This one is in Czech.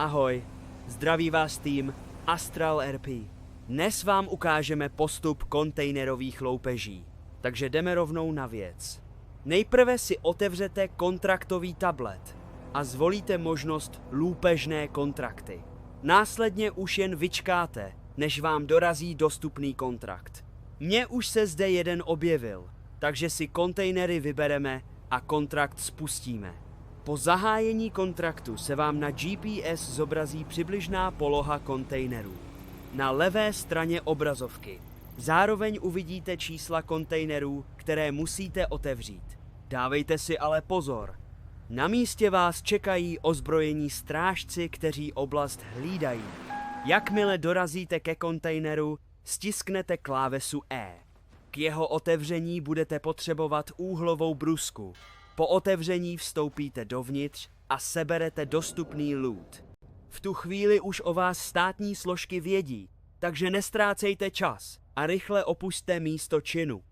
Ahoj, zdraví vás tým Astral RP. Dnes vám ukážeme postup kontejnerových loupeží, takže jdeme rovnou na věc. Nejprve si otevřete kontraktový tablet a zvolíte možnost loupežné kontrakty. Následně už jen vyčkáte, než vám dorazí dostupný kontrakt. Mně už se zde jeden objevil, takže si kontejnery vybereme a kontrakt spustíme. Po zahájení kontraktu se vám na GPS zobrazí přibližná poloha kontejnerů. Na levé straně obrazovky. Zároveň uvidíte čísla kontejnerů, které musíte otevřít. Dávejte si ale pozor. Na místě vás čekají ozbrojení strážci, kteří oblast hlídají. Jakmile dorazíte ke kontejneru, stisknete klávesu E. K jeho otevření budete potřebovat úhlovou brusku. Po otevření vstoupíte dovnitř a seberete dostupný loot. V tu chvíli už o vás státní složky vědí, takže nestrácejte čas a rychle opusťte místo činu.